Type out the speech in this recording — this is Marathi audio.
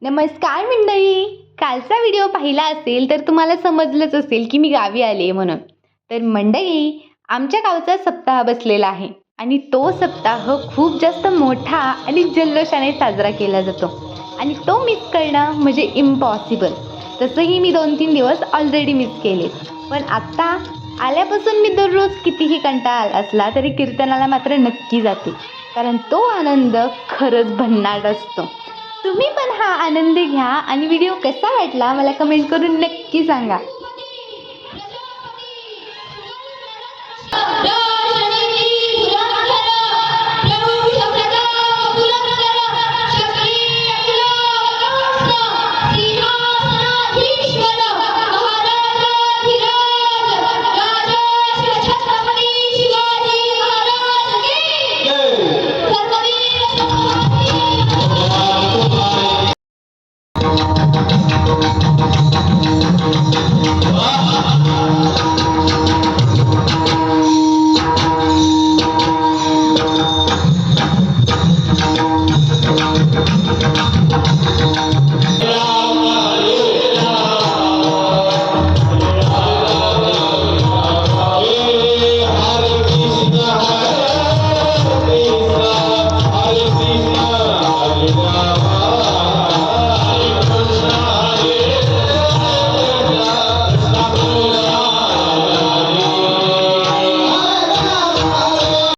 नमस्कार मंडळी. कालचा व्हिडिओ पाहिला असेल तर तुम्हाला समजलंच असेल की मी गावी आले म्हणून. तर मंडळी, आमच्या गावचा सप्ताह बसलेला आहे आणि तो सप्ताह खूप जास्त मोठा आणि जल्लोषाने साजरा केला जातो आणि तो मिस करणं म्हणजे इम्पॉसिबल. तसंही मी 2-3 दिवस ऑलरेडी मिस केले, पण आत्ता आल्यापासून मी दररोज कितीही कंटाळा आला असला तरी कीर्तनाला मात्र नक्की जाते, कारण तो आनंद खरंच भन्नाट असतो. तुम्ही पण हा आनंद घ्या आणि व्हिडिओ कसा वाटला मला कमेंट करून नक्की सांगा.